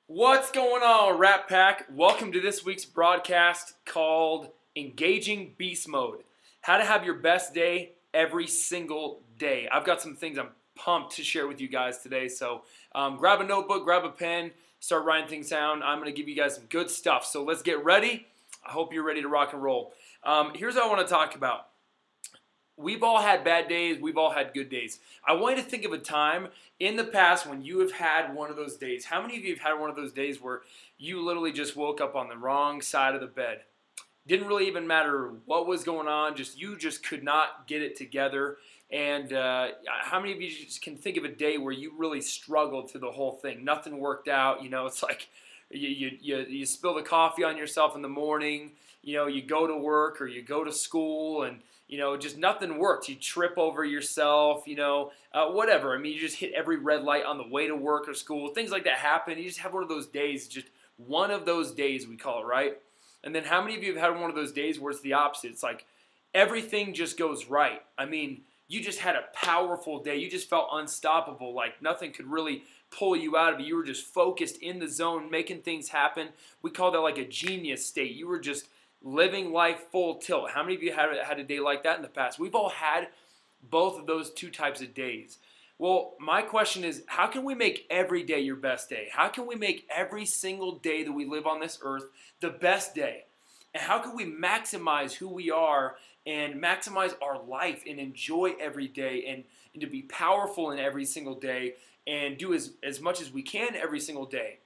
What's going on, Rat Pack? Welcome to this week's broadcast called Engaging Beast Mode. How to have your best day every single day. I've got some things I'm pumped to share with you guys today. So grab a notebook, grab a pen, start writing things down. I'm going to give you guys some good stuff. So let's get ready. I hope you're ready to rock and roll. Here's what I want to talk about. We've all had bad days. We've all had good days. I want you to think of a time in the past when you have had one of those days. How many of you have had one of those days where you literally just woke up on the wrong side of the bed? Didn't really even matter what was going on. You just could not get it together. And how many of you just can think of a day where you really struggled through the whole thing? Nothing worked out. It's like you spill the coffee on yourself in the morning. You go to work or you go to school and just nothing works. You trip over yourself, whatever. I mean, you just hit every red light on the way to work or school. Things like that happen. You just have one of those days, just one of those days, we call it, right? And then how many of you have had one of those days where it's the opposite? It's like everything just goes right. I mean, you just had a powerful day. You just felt unstoppable, like nothing could really pull you out of it. You were just focused in the zone, making things happen. We call that like a genius state. You were just living life full tilt. How many of you had a day like that in the past? We've all had both of those two types of days. Well, my question is, how can we make every day your best day? How can we make every single day that we live on this earth the best day? And how can we maximize who we are and maximize our life and enjoy every day and to be powerful in every single day and do as much as we can every single day?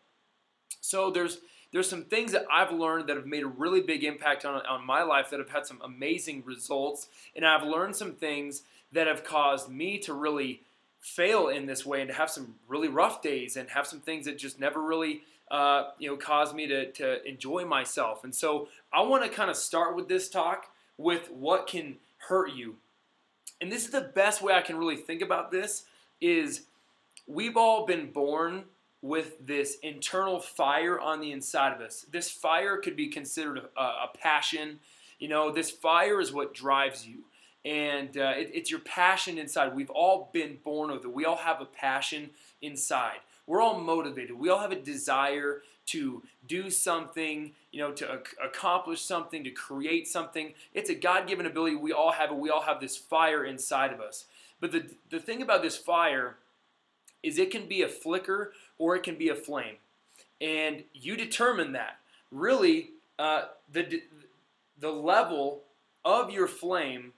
So there's some things that I've learned that have made a really big impact on my life, that have had some amazing results, and I've learned some things that have caused me to really fail in this way and to have some really rough days and have some things that just never really caused me to enjoy myself. And so I want to kind of start with this talk with what can hurt you. And this is the best way I can really think about this is we've all been born with this internal fire on the inside of us. This fire could be considered a passion. This fire is what drives you. And it's your passion inside. We've all been born with it. We all have a passion inside. We're all motivated. We all have a desire to do something, to accomplish something, to create something. It's a God-given ability. We all have it. We all have this fire inside of us. But the thing about this fire is it can be a flicker or it can be a flame. And you determine that. Really, the level of your flame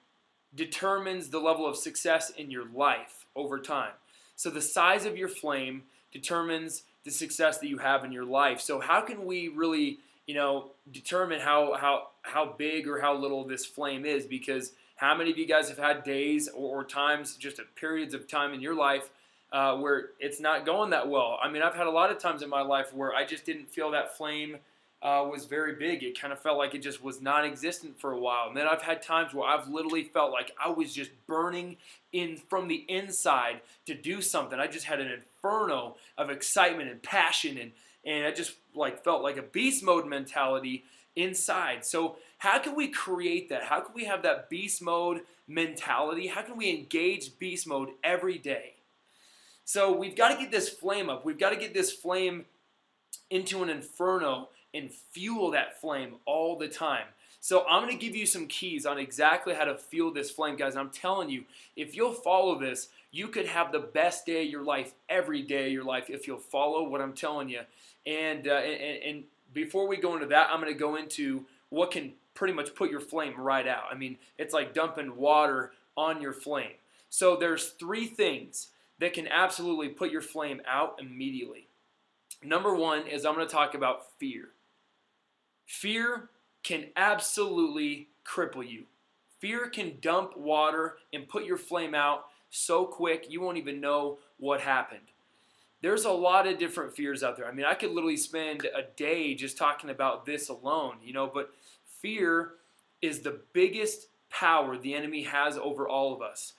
determines the level of success in your life over time. So the size of your flame determines the success that you have in your life. So how can we really, determine how big or how little this flame is? Because how many of you guys have had days or times, just periods of time in your life where it's not going that well? I mean, I've had a lot of times in my life where I just didn't feel that flame was very big. It kind of felt like it just was non-existent for a while. And then I've had times where I've literally felt like I was just burning in from the inside to do something. I just had an inferno of excitement and passion, and I just felt like a beast mode mentality inside. So how can we create that? How can we have that beast mode mentality? How can we engage beast mode every day? So we've got to get this flame up. We've got to get this flame into an inferno and fuel that flame all the time. So I'm going to give you some keys on exactly how to fuel this flame, guys. I'm telling you, if you'll follow this, you could have the best day of your life every day of your life if you'll follow what I'm telling you. And before we go into that, I'm going to go into what can pretty much put your flame right out. I mean, it's like dumping water on your flame. So there's three things that can absolutely put your flame out immediately. Number one is I'm going to talk about fear. Fear can absolutely cripple you. Fear can dump water and put your flame out so quick you won't even know what happened. There's a lot of different fears out there. I mean, I could literally spend a day just talking about this alone, but fear is the biggest power the enemy has over all of us.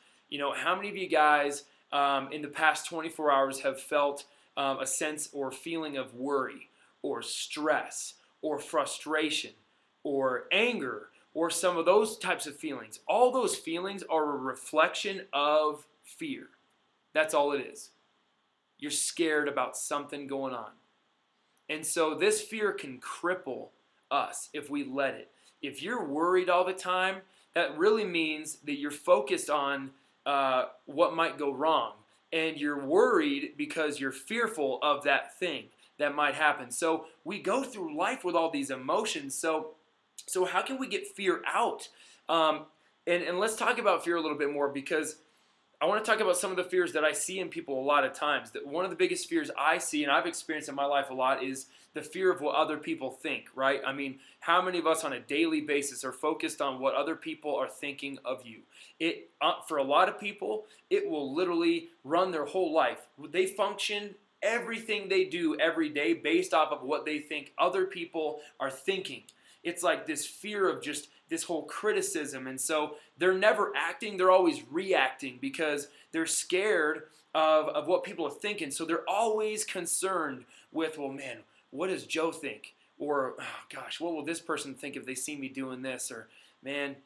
How many of you guys in the past 24 hours have felt a sense or feeling of worry or stress or frustration or anger or some of those types of feelings? All those feelings are a reflection of fear. That's all it is. You're scared about something going on. And so this fear can cripple us if we let it. If you're worried all the time, that really means that you're focused on what might go wrong. And you're worried because you're fearful of that thing that might happen. So we go through life with all these emotions. So how can we get fear out? And let's talk about fear a little bit more, because I want to talk about some of the fears that I see in people a lot of times. That one of the biggest fears I see, and I've experienced in my life a lot, is the fear of what other people think, right? I mean, how many of us on a daily basis are focused on what other people are thinking of you? For a lot of people, it will literally run their whole life. They function everything they do every day based off of what they think other people are thinking. It's like this fear of just this whole criticism. And so they're never acting, they're always reacting because they're scared of what people are thinking. So they're always concerned with, well, man, what does Joe think? Or, oh, gosh, what will this person think if they see me doing this? Or, man,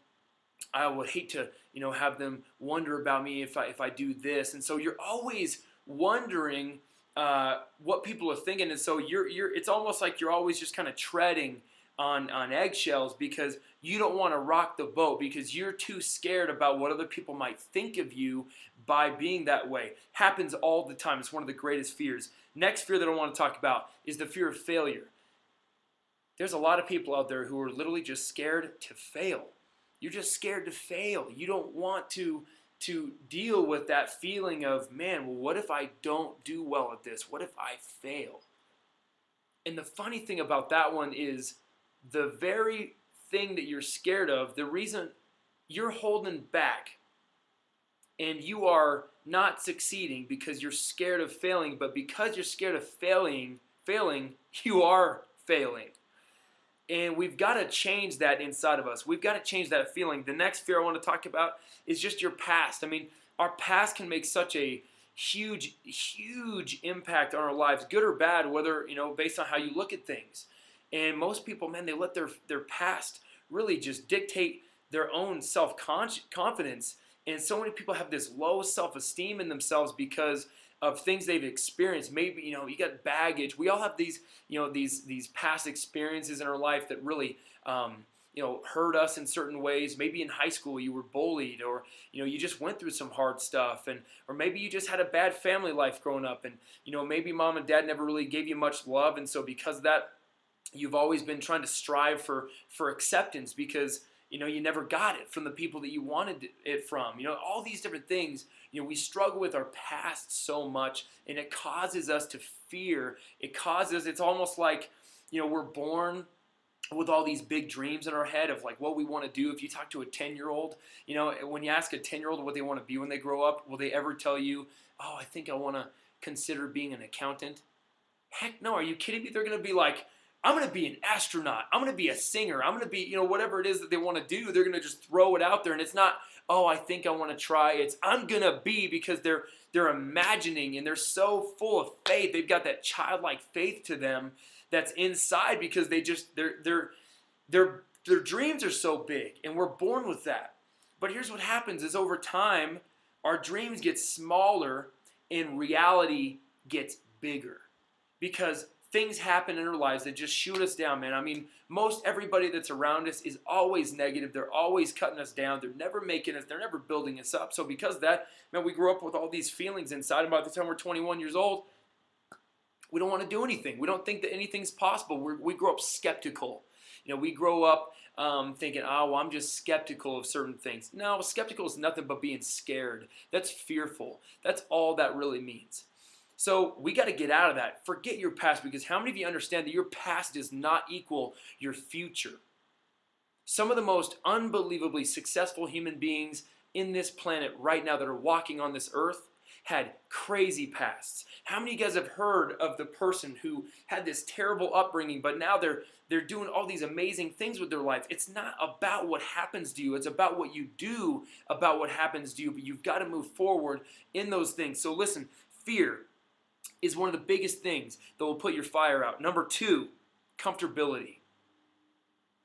I would hate to, have them wonder about me if I do this. And so you're always wondering what people are thinking. And so it's almost like you're always just kind of treading on eggshells, because you don't want to rock the boat, because you're too scared about what other people might think of you by being that way. Happens all the time. It's one of the greatest fears. Next fear that I want to talk about is the fear of failure. There's a lot of people out there who are literally just scared to fail. You're just scared to fail. You don't want to deal with that feeling of, man, well, what if I don't do well at this? What if I fail? And the funny thing about that one is, the very thing that you're scared of, the reason you're holding back and you are not succeeding because you're scared of failing, but because you're scared of failing, you are failing. And we've got to change that inside of us. We've got to change that feeling. The next fear I want to talk about is just your past. I mean, our past can make such a huge, huge impact on our lives, good or bad, whether, based on how you look at things. And most people, man, they let their past really just dictate their own self-confidence. And so many people have this low self-esteem in themselves because of things they've experienced. Maybe, you got baggage. We all have these, these past experiences in our life that really, hurt us in certain ways. Maybe in high school you were bullied, or, you just went through some hard stuff, or maybe you just had a bad family life growing up, and, maybe mom and dad never really gave you much love. And so because of that, you've always been trying to strive for acceptance, because you never got it from the people that you wanted it from. All these different things. We struggle with our past so much, and it causes us to fear. It's almost like, we're born with all these big dreams in our head of like what we want to do. If you talk to a 10-year-old, when you ask a 10-year-old what they want to be when they grow up, will they ever tell you, oh, I think I want to consider being an accountant? Heck no. Are you kidding me? They're going to be like, I'm going to be an astronaut. I'm going to be a singer. I'm going to be, whatever it is that they want to do. They're going to just throw it out there. And it's not, oh, I think I want to try. It's, I'm going to be, because they're imagining, and they're so full of faith. They've got that childlike faith to them that's inside, because their dreams are so big, and we're born with that. But here's what happens is, over time, our dreams get smaller and reality gets bigger, because things happen in our lives that just shoot us down, man. I mean, most everybody that's around us is always negative. They're always cutting us down. They're never making us. They're never building us up. So because of that, man, we grow up with all these feelings inside. And by the time we're 21 years old, we don't want to do anything. We don't think that anything's possible. We grow up skeptical. We grow up thinking, oh, well, I'm just skeptical of certain things. No, skeptical is nothing but being scared. That's fearful. That's all that really means. So we got to get out of that. Forget your past, because how many of you understand that your past does not equal your future? Some of the most unbelievably successful human beings in this planet right now that are walking on this earth had crazy pasts. How many of you guys have heard of the person who had this terrible upbringing, but now they're doing all these amazing things with their life? It's not about what happens to you. It's about what you do about what happens to you. But you've got to move forward in those things. So listen, fear is one of the biggest things that will put your fire out. Number 2, comfortability.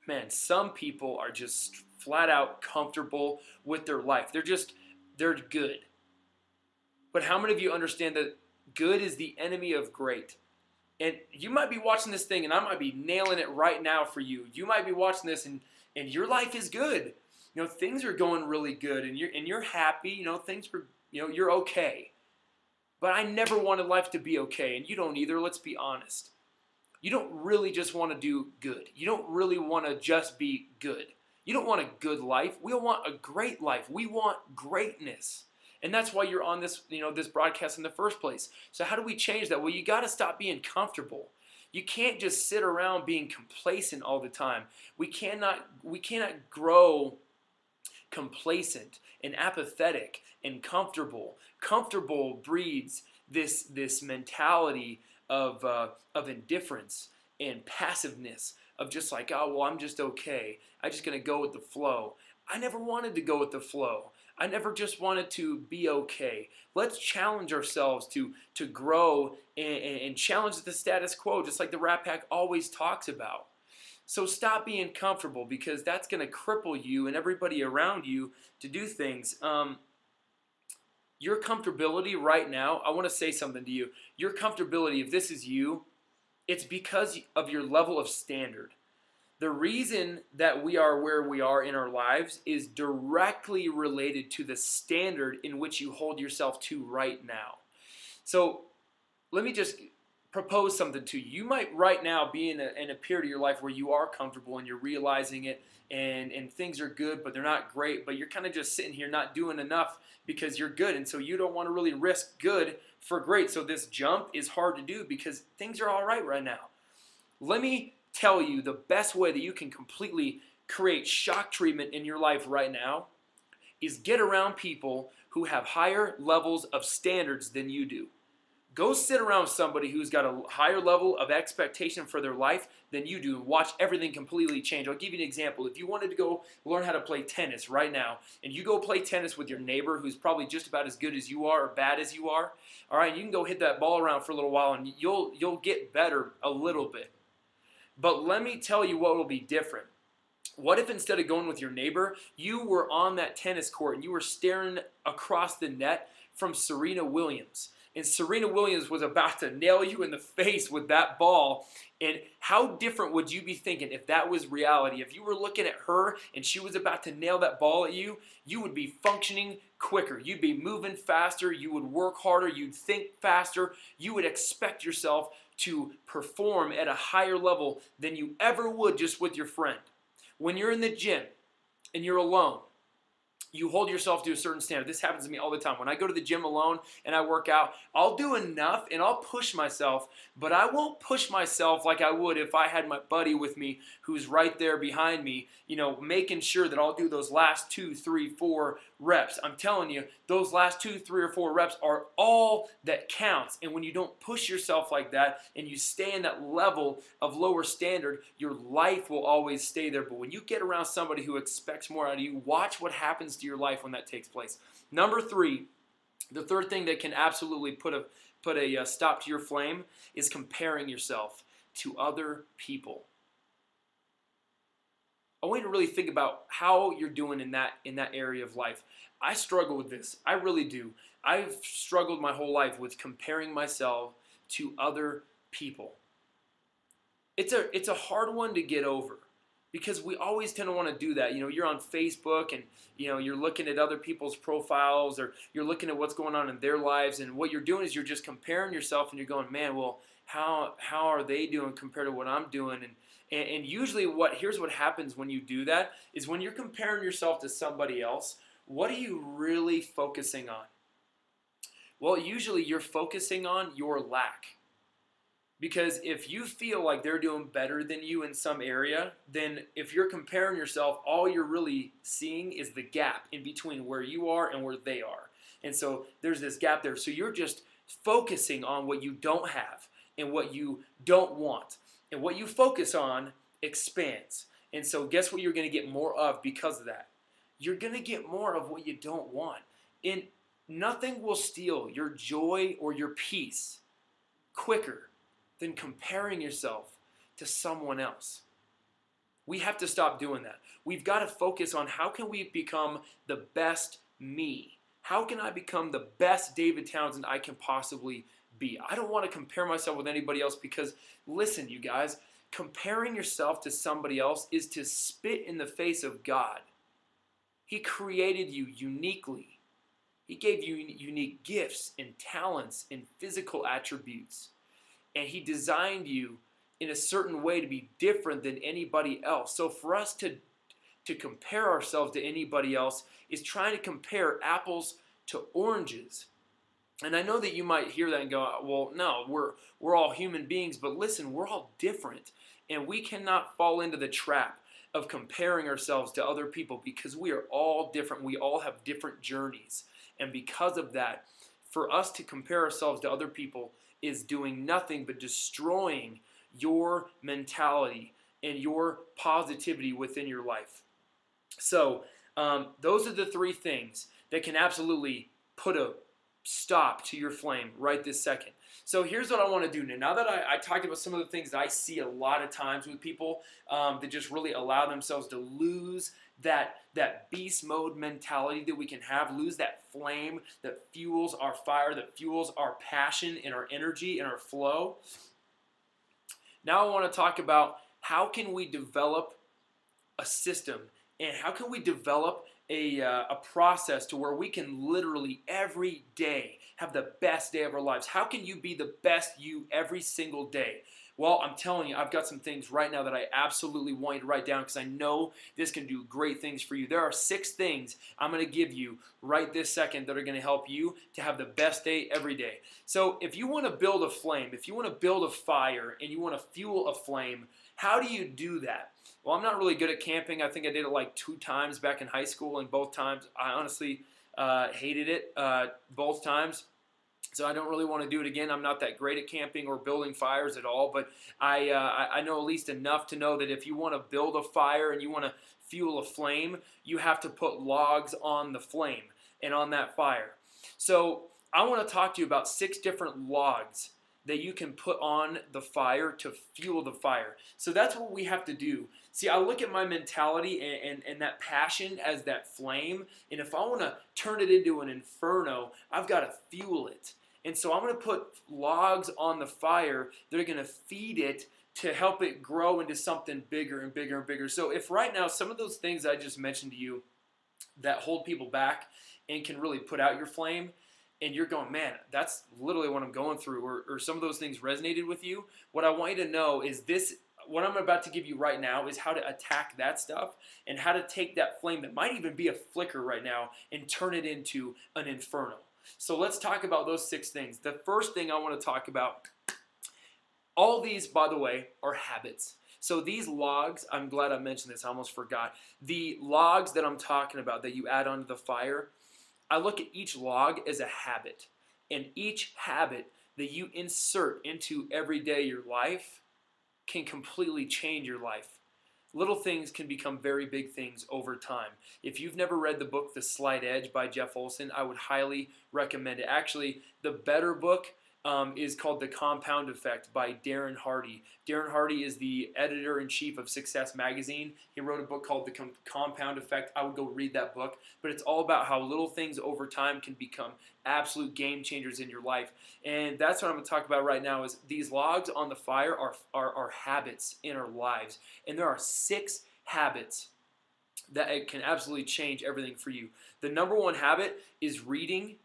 Man, some people are just flat out comfortable with their life. They're good. But how many of you understand that good is the enemy of great? And you might be watching this thing and I might be nailing it right now for you. You might be watching this and your life is good. Things are going really good and you're happy, things are, you're okay. But I never wanted life to be okay, and you don't either, let's be honest. You don't really just want to do good. You don't really want to just be good. You don't want a good life. We want a great life. We want greatness. And that's why you're on this, this broadcast in the first place. So how do we change that? Well, you got to stop being comfortable. You can't just sit around being complacent all the time. We cannot grow complacent and apathetic and comfortable. Comfortable breeds this mentality of indifference and passiveness, of just like, oh, well, I'm just okay. I'm just going to go with the flow. I never wanted to go with the flow. I never just wanted to be okay. Let's challenge ourselves to grow and challenge the status quo, just like the Rat Pack always talks about. So stop being comfortable, because that's going to cripple you and everybody around you to do things. Your comfortability right now, I want to say something to you. Your comfortability, if this is you, it's because of your level of standard. The reason that we are where we are in our lives is directly related to the standard in which you hold yourself to right now. So let me just propose something to you. You might right now be in a period of your life where you are comfortable and you're realizing it, and things are good, but they're not great, but you're kind of just sitting here not doing enough because you're good, and so you don't want to really risk good for great. So this jump is hard to do because things are all right now. Let me tell you the best way that you can completely create shock treatment in your life right now is get around people who have higher levels of standards than you do. Go sit around somebody who's got a higher level of expectation for their life than you do and watch everything completely change. I'll give you an example. If you wanted to go learn how to play tennis right now, and you go play tennis with your neighbor who's probably just about as good as you are or bad as you are, all right, you can go hit that ball around for a little while and you'll get better a little bit. But let me tell you what will be different. What if instead of going with your neighbor, you were on that tennis court and you were staring across the net from Serena Williams? And Serena Williams was about to nail you in the face with that ball. And how different would you be thinking if that was reality? If you were looking at her and she was about to nail that ball at you, you would be functioning quicker. You'd be moving faster. You would work harder. You'd think faster. You would expect yourself to perform at a higher level than you ever would just with your friend. When you're in the gym and you're alone, you hold yourself to a certain standard. This happens to me all the time. When I go to the gym alone and I work out, I'll do enough and I'll push myself, but I won't push myself like I would if I had my buddy with me who's right there behind me, making sure that I'll do those last 2, 3, 4 reps. I'm telling you, those last 2, 3, or 4 reps are all that counts. And when you don't push yourself like that and you stay in that level of lower standard, your life will always stay there. But when you get around somebody who expects more out of you, watch what happens to your life when that takes place. Number 3, the third thing that can absolutely put a stop to your flame is comparing yourself to other people. I want you to really think about how you're doing in that area of life. I struggle with this. I really do. I've struggled my whole life with comparing myself to other people. It's a hard one to get over, because we always tend to want to do that. You're on Facebook and you're looking at other people's profiles, or you're looking at what's going on in their lives, and what you're doing is you're just comparing yourself, and you're going, man, well, how are they doing compared to what I'm doing? And usually here's what happens when you do that is when you're comparing yourself to somebody else, what are you really focusing on? Well, usually you're focusing on your lack. Because if you feel like they're doing better than you in some area, then if you're comparing yourself, all you're really seeing is the gap in between where you are and where they are. And so there's this gap there. So you're just focusing on what you don't have and what you don't want. And what you focus on expands. And so guess what you're going to get more of because of that? You're going to get more of what you don't want. And nothing will steal your joy or your peace quicker than comparing yourself to someone else. We have to stop doing that. We've got to focus on how can we become the best me? How can I become the best David Townsend I can possibly be. I don't want to compare myself with anybody else because, listen, you guys, comparing yourself to somebody else is to spit in the face of God. He created you uniquely. He gave you unique gifts and talents and physical attributes. And He designed you in a certain way to be different than anybody else. So for us to compare ourselves to anybody else is trying to compare apples to oranges. And I know that you might hear that and go, well, no, we're all human beings, but listen, we're all different. And we cannot fall into the trap of comparing ourselves to other people because we are all different. We all have different journeys. And because of that, for us to compare ourselves to other people is doing nothing but destroying your mentality and your positivity within your life. So those are the three things that can absolutely put a stop to your flame right this second. So here's what I want to do now. Now that I talked about some of the things that I see a lot of times with people that just really allow themselves to lose that beast mode mentality that we can have, lose that flame that fuels our fire, that fuels our passion and our energy and our flow. Now I want to talk about how can we develop a system and how can we develop a process to where we can literally every day have the best day of our lives. How can you be the best you every single day? Well, I'm telling you, I've got some things right now that I absolutely want you to write down because I know this can do great things for you. There are 6 things I'm going to give you right this second that are going to help you to have the best day every day. So if you want to build a flame, if you want to build a fire and you want to fuel a flame, how do you do that? Well, I'm not really good at camping. I think I did it like 2 times back in high school, and both times I honestly hated it both times. So I don't really want to do it again. I'm not that great at camping or building fires at all, but I know at least enough to know that if you want to build a fire and you want to fuel a flame, you have to put logs on the flame and on that fire. So I want to talk to you about 6 different logs that you can put on the fire to fuel the fire. So that's what we have to do. See, I look at my mentality and that passion as that flame, and if I want to turn it into an inferno, I've got to fuel it. And so I'm going to put logs on the fire that are going to feed it to help it grow into something bigger and bigger and bigger. So if right now some of those things I just mentioned to you that hold people back and can really put out your flame, and you're going, man, that's literally what I'm going through, or some of those things resonated with you, what I want you to know is this, what I'm about to give you right now is how to attack that stuff and how to take that flame that might even be a flicker right now and turn it into an inferno. So let's talk about those 6 things. The first thing I want to talk about, all these, by the way, are habits. So these logs, I'm glad I mentioned this, I almost forgot. The logs that I'm talking about that you add onto the fire, I look at each log as a habit, and each habit that you insert into everyday your life can completely change your life. Little things can become very big things over time. If you've never read the book The Slight Edge by Jeff Olson, I would highly recommend it. Actually, the better book is called The Compound Effect by Darren Hardy. Darren Hardy is the editor-in-chief of Success Magazine. He wrote a book called The Compound Effect. I would go read that book. But it's all about how little things over time can become absolute game changers in your life. And that's what I'm going to talk about right now is these logs on the fire are habits in our lives. And there are 6 habits that it can absolutely change everything for you. The number 1 habit is reading.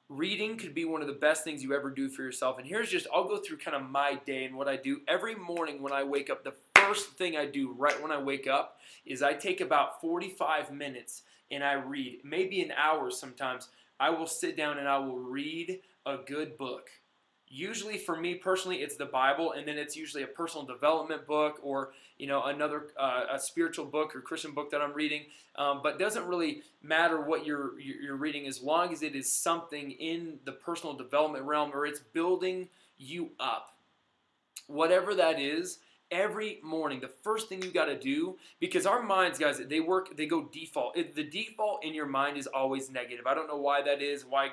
Reading could be one of the best things you ever do for yourself. And here's just, I'll go through kind of my day and what I do. Every morning when I wake up, the first thing I do right when I wake up is I take about 45 minutes and I read. Maybe an hour sometimes. I will sit down and I will read a good book. Usually for me personally, it's the Bible, and then it's usually a personal development book or another a spiritual book or Christian book that I'm reading. But it doesn't really matter what you're reading as long as it is something in the personal development realm or it's building you up. Whatever that is, every morning, the first thing you got to do, because our minds, guys, they go default. The default in your mind is always negative. I don't know why that is, why,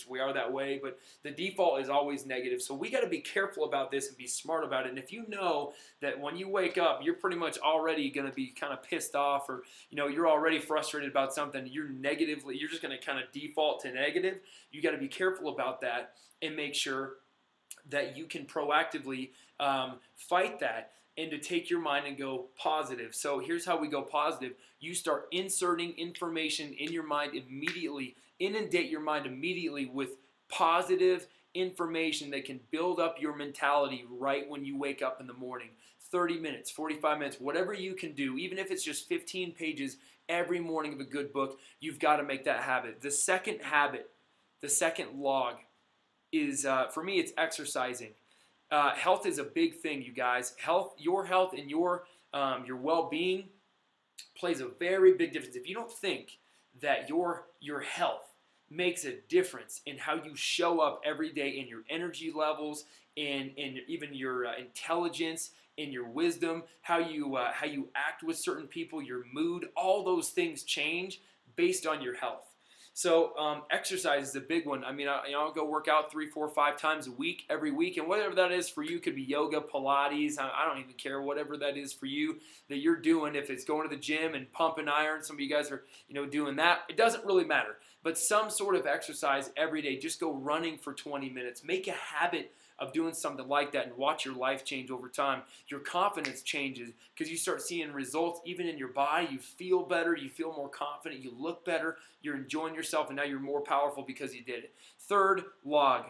we are that way, but the default is always negative. So we got to be careful about this and be smart about it. And if you know that when you wake up, you're pretty much already going to be kind of pissed off, or, you're already frustrated about something, you're just going to kind of default to negative. You got to be careful about that and make sure that you can proactively fight that, and to take your mind and go positive. So here's how we go positive. You start inserting information in your mind immediately. Inundate your mind immediately with positive information that can build up your mentality right when you wake up in the morning. 30 minutes, 45 minutes, whatever you can do, even if it's just 15 pages every morning of a good book, you've got to make that habit. The second habit, the second log, is, for me, it's exercising. Health is a big thing, you guys. Your health and your well-being plays a very big difference. If you don't think that your health makes a difference in how you show up every day, in your energy levels, in even your intelligence, in your wisdom, how you act with certain people, your mood, all those things change based on your health. So exercise is a big one. I mean, I'll go work out 3, 4, 5 times a week, every week, and whatever that is for you. Could be yoga, Pilates. I don't even care, whatever that is for you that you're doing. If it's going to the gym and pumping iron, some of you guys are doing that. It doesn't really matter. But some sort of exercise every day. Just go running for 20 minutes. Make a habit of doing something like that and watch your life change over time. Your confidence changes because you start seeing results even in your body. You feel better, you feel more confident, you look better, you're enjoying yourself, and now you're more powerful because you did it. Third log,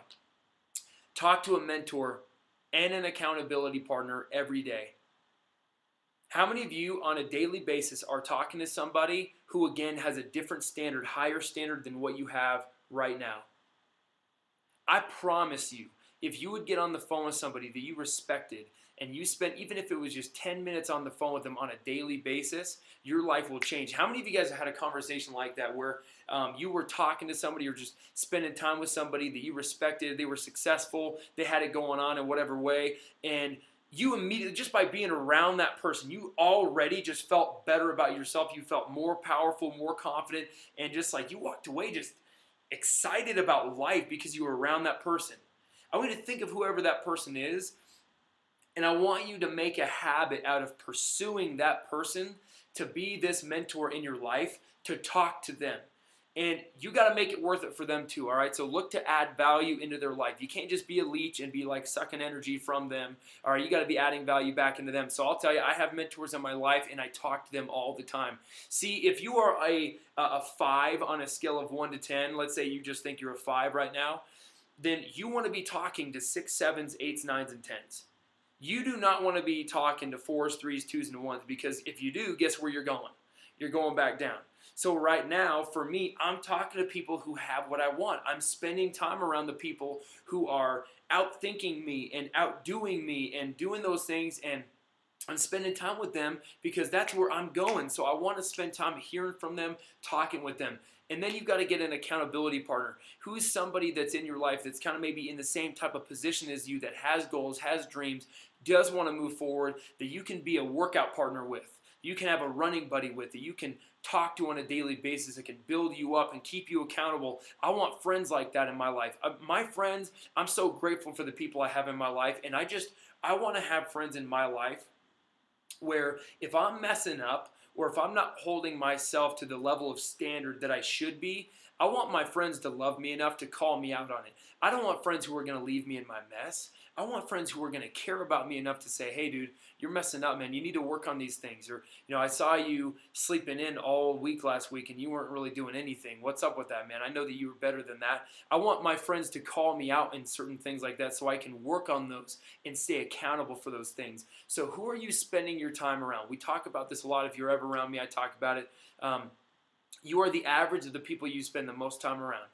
talk to a mentor and an accountability partner every day. How many of you on a daily basis are talking to somebody who, again, has a different standard, higher standard than what you have right now? I promise you, if you would get on the phone with somebody that you respected and you spent, even if it was just 10 minutes on the phone with them on a daily basis, your life will change. How many of you guys have had a conversation like that where you were talking to somebody or just spending time with somebody that you respected, they were successful, they had it going on in whatever way, and you immediately, just by being around that person, you already just felt better about yourself, you felt more powerful, more confident, and just like you walked away just excited about life because you were around that person. I want you to think of whoever that person is, and I want you to make a habit out of pursuing that person to be this mentor in your life, to talk to them. And you got to make it worth it for them too, all right? So look to add value into their life. You can't just be a leech and be like sucking energy from them, all right? You got to be adding value back into them. So I'll tell you, I have mentors in my life, and I talk to them all the time. See, if you are a 5 on a scale of 1 to 10, let's say you just think you're a 5 right now, then you want to be talking to 6, 7s, 8s, 9s, and 10s. You do not want to be talking to 4s, 3s, 2s, and 1s, because if you do, guess where you're going? You're going back down. So right now, for me, I'm talking to people who have what I want. I'm spending time around the people who are outthinking me and outdoing me and doing those things, and I'm spending time with them because that's where I'm going. So I want to spend time hearing from them, talking with them. And then you've got to get an accountability partner. Who's somebody that's in your life that's kind of maybe in the same type of position as you, that has goals, has dreams, does want to move forward, that you can be a workout partner with. You can have a running buddy with, that you can talk to on a daily basis, that can build you up and keep you accountable. I want friends like that in my life. My friends, I'm so grateful for the people I have in my life, and I want to have friends in my life where if I'm messing up, or if I'm not holding myself to the level of standard that I should be, I want my friends to love me enough to call me out on it. I don't want friends who are going to leave me in my mess. I want friends who are going to care about me enough to say, hey, dude, you're messing up, man. You need to work on these things. Or, I saw you sleeping in all week last week and you weren't really doing anything. What's up with that, man? I know that you were better than that. I want my friends to call me out in certain things like that so I can work on those and stay accountable for those things. So who are you spending your time around? We talk about this a lot. If you're ever around me, I talk about it. You are the average of the people you spend the most time around.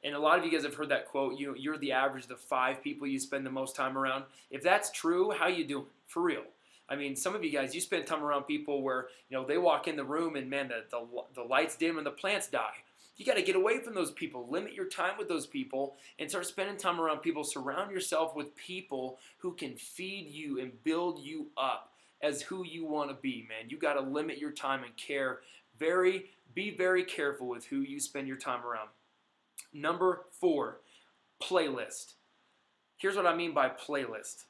And a lot of you guys have heard that quote, you're the average of the 5 people you spend the most time around. If that's true, how you doing? For real. I mean, some of you guys, you spend time around people where, they walk in the room and, man, the lights dim and the plants die. You got to get away from those people. Limit your time with those people and start spending time around people. Surround yourself with people who can feed you and build you up as who you want to be, man. You got to limit your time and care. Be very careful with who you spend your time around. Number 4, playlist. Here's what I mean by playlist.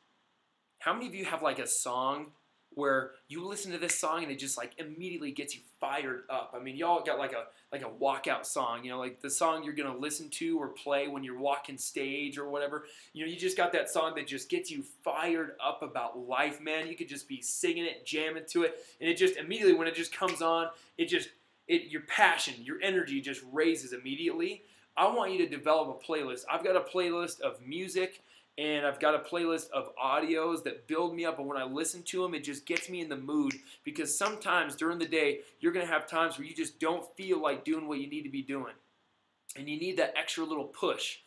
How many of you have like a song where you listen to this song and it just like immediately gets you fired up? I mean, y'all got like a walkout song, you know, like the song you're gonna listen to or play when you're walking stage or whatever. You know, you just got that song that just gets you fired up about life, man. You could just be singing it, jamming to it, and it just immediately when it just comes on, your passion, your energy just raises immediately. I want you to develop a playlist. I've got a playlist of music, and I've got a playlist of audios that build me up, and when I listen to them, it just gets me in the mood, because sometimes during the day, you're going to have times where you just don't feel like doing what you need to be doing, and you need that extra little push,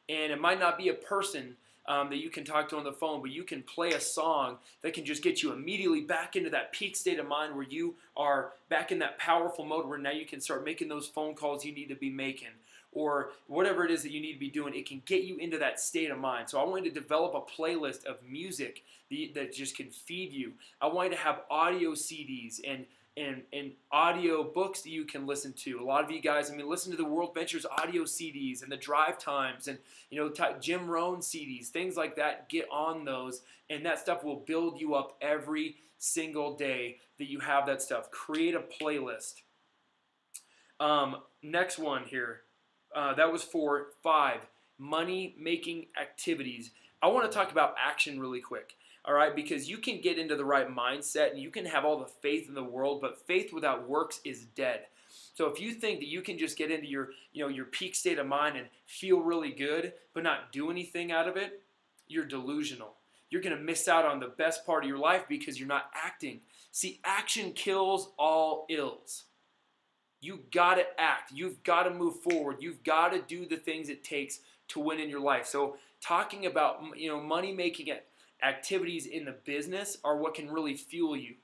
and it might not be a person that you can talk to on the phone, but you can play a song that can just get you immediately back into that peak state of mind where you are back in that powerful mode where now you can start making those phone calls you need to be making, or whatever it is that you need to be doing. It can get you into that state of mind. So I want you to develop a playlist of music that just can feed you. I want you to have audio CDs and audio books that you can listen to. A lot of you guys, I mean, listen to the World Ventures audio CDs and the Drive Times and, you know, Jim Rohn CDs, things like that. Get on those, and that stuff will build you up every single day that you have that stuff. Create a playlist. Next one here. That was 4. 5, money-making activities. I want to talk about action really quick, all right? Because you can get into the right mindset and you can have all the faith in the world, but faith without works is dead. So if you think that you can just get into your peak state of mind and feel really good, but not do anything out of it, you're delusional. You're going to miss out on the best part of your life because you're not acting. See, action kills all ills. You got to act. You've got to move forward. You've got to do the things it takes to win in your life. So talking about, you know, money-making activities in the business are what can really fuel you.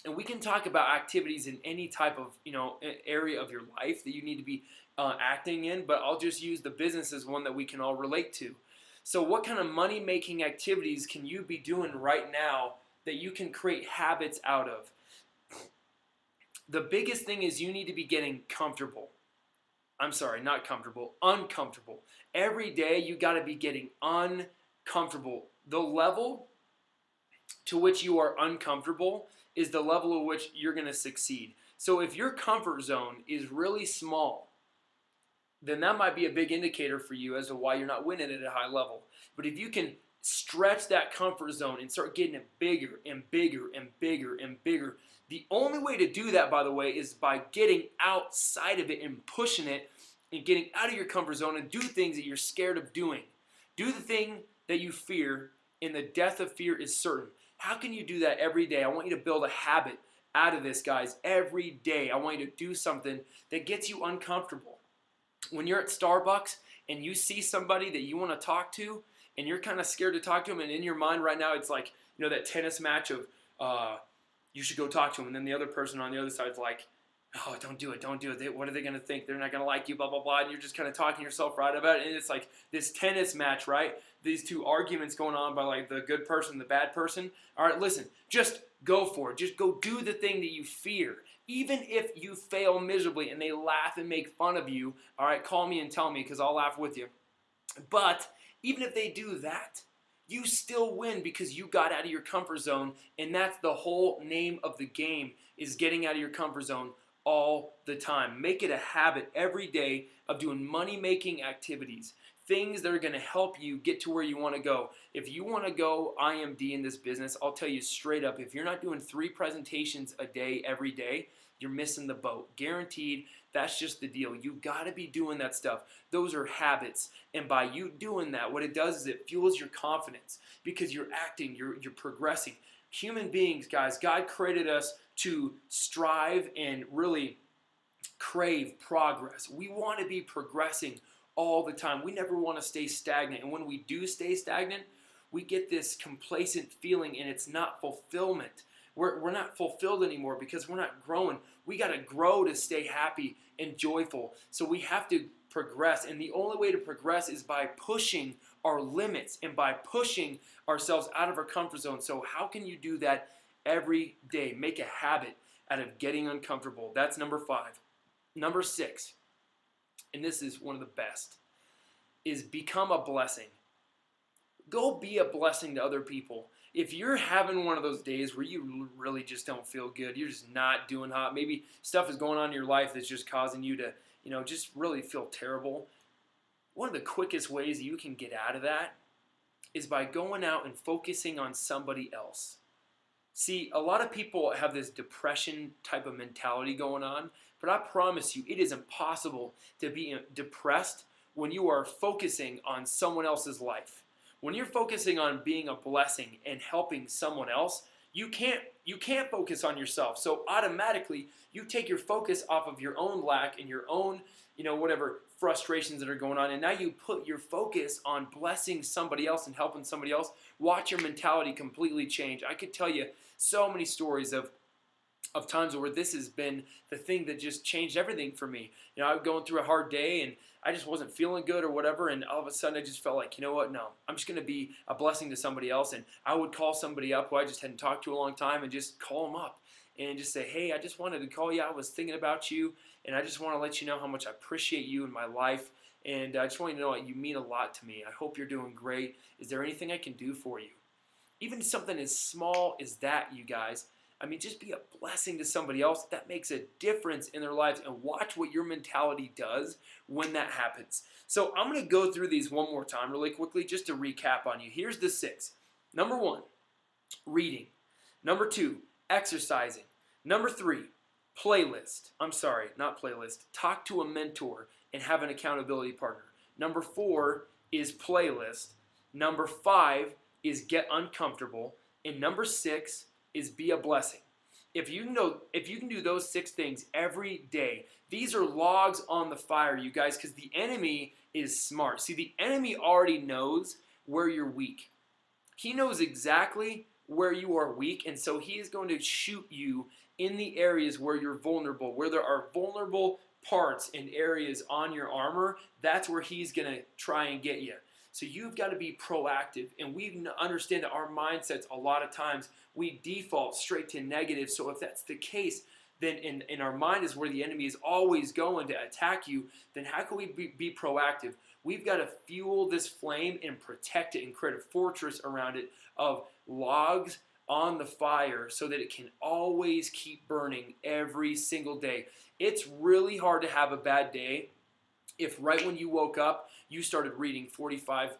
And we can talk about activities in any type of, you know, area of your life that you need to be acting in, but I'll just use the business as one that we can all relate to. So what kind of money-making activities can you be doing right now that you can create habits out of? The biggest thing is you need to be getting comfortable. I'm sorry, not comfortable, uncomfortable. Every day you got to be getting uncomfortable. The level to which you are uncomfortable is the level at which you're going to succeed. So if your comfort zone is really small, then that might be a big indicator for you as to why you're not winning at a high level. But if you can stretch that comfort zone and start getting it bigger and bigger and bigger and bigger, the only way to do that, by the way, is by getting outside of it and pushing it and getting out of your comfort zone and do things that you're scared of doing. Do the thing that you fear, and the death of fear is certain. How can you do that every day? I want you to build a habit out of this, guys. Every day, I want you to do something that gets you uncomfortable. When you're at Starbucks and you see somebody that you want to talk to, and you're kind of scared to talk to them, and in your mind right now, it's like, you know, that tennis match of, you should go talk to him, and then the other person on the other side is like, oh, don't do it, don't do it. What are they going to think? They're not going to like you, blah, blah, blah, and you're just kind of talking yourself right about it, and it's like this tennis match, right? These two arguments going on by like the good person and the bad person. All right, listen, just go for it. Just go do the thing that you fear. Even if you fail miserably and they laugh and make fun of you, all right, call me and tell me because I'll laugh with you. But even if they do that, you still win because you got out of your comfort zone, and that's the whole name of the game, is getting out of your comfort zone all the time. Make it a habit every day of doing money-making activities, things that are going to help you get to where you want to go. If you want to go IMD in this business, I'll tell you straight up, if you're not doing 3 presentations a day every day, you're missing the boat. Guaranteed, that's just the deal. You've got to be doing that stuff. Those are habits. And by you doing that, what it does is it fuels your confidence because you're acting, you're progressing. Human beings, guys, God created us to strive and really crave progress. We want to be progressing all the time. We never want to stay stagnant. And when we do stay stagnant, we get this complacent feeling, and it's not fulfillment. we're not fulfilled anymore because we're not growing. We got to grow to stay happy and joyful. So we have to progress, and the only way to progress is by pushing our limits and by pushing ourselves out of our comfort zone. So how can you do that every day? Make a habit out of getting uncomfortable. That's number 5. Number 6, and this is one of the best, is become a blessing. Go be a blessing to other people. If you're having one of those days where you really just don't feel good, you're just not doing hot, maybe stuff is going on in your life that's just causing you to, just really feel terrible. One of the quickest ways you can get out of that is by going out and focusing on somebody else. See, a lot of people have this depression type of mentality going on, but I promise you, it is impossible to be depressed when you are focusing on someone else's life. When you're focusing on being a blessing and helping someone else, you can't focus on yourself. So automatically, you take your focus off of your own lack and your own, whatever frustrations that are going on, and now you put your focus on blessing somebody else and helping somebody else. Watch your mentality completely change. I could tell you so many stories of times where this has been the thing that just changed everything for me. I was going through a hard day and I just wasn't feeling good or whatever, and all of a sudden I just felt like, you know what, no, I'm just going to be a blessing to somebody else. And I would call somebody up who I just hadn't talked to a long time and just call them up and just say, hey, I just wanted to call you. I was thinking about you, and I just want to let you know how much I appreciate you in my life, and I just want you to know that you mean a lot to me. I hope you're doing great. Is there anything I can do for you? Even something as small as that, you guys. I mean, just be a blessing to somebody else. That makes a difference in their lives, and watch what your mentality does when that happens. So I'm going to go through these one more time really quickly just to recap on you. Here's the 6. Number 1, reading. Number 2, exercising. Number 3, playlist. I'm sorry, not playlist. Talk to a mentor and have an accountability partner. Number 4 is playlist. Number 5 is get uncomfortable. And number 6 is be a blessing. If you can do those 6 things every day, these are logs on the fire, you guys, because the enemy is smart. See, the enemy already knows where you're weak. He knows exactly where you are weak, and so he is going to shoot you in the areas where you're vulnerable, where there are vulnerable parts and areas on your armor. That's where he's going to try and get you. So you've got to be proactive, and we understand that our mindsets, a lot of times, we default straight to negative. So if that's the case, then in our mind is where the enemy is always going to attack you. Then how can we be proactive? We've got to fuel this flame and protect it and create a fortress around it of logs on the fire so that it can always keep burning every single day. It's really hard to have a bad day if right when you woke up, you started reading 45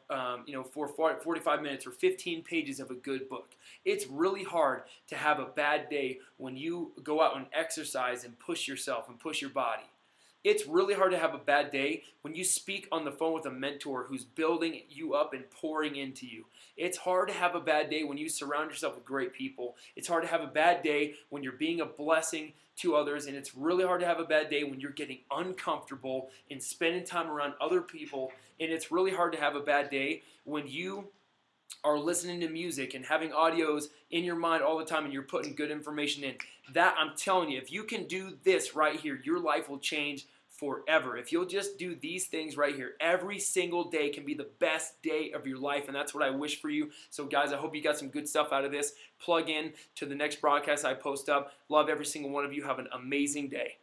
minutes or 15 pages of a good book. It's really hard to have a bad day when you go out and exercise and push yourself and push your body. It's really hard to have a bad day when you speak on the phone with a mentor who's building you up and pouring into you. It's hard to have a bad day when you surround yourself with great people. It's hard to have a bad day when you're being a blessing to others, and it's really hard to have a bad day when you're getting uncomfortable and spending time around other people, and it's really hard to have a bad day when you are listening to music and having audios in your mind all the time and you're putting good information in. That, I'm telling you, if you can do this right here, your life will change forever. If you'll just do these things right here, every single day can be the best day of your life, and that's what I wish for you. So guys, I hope you got some good stuff out of this. Plug in to the next broadcast I post up. Love every single one of you. Have an amazing day.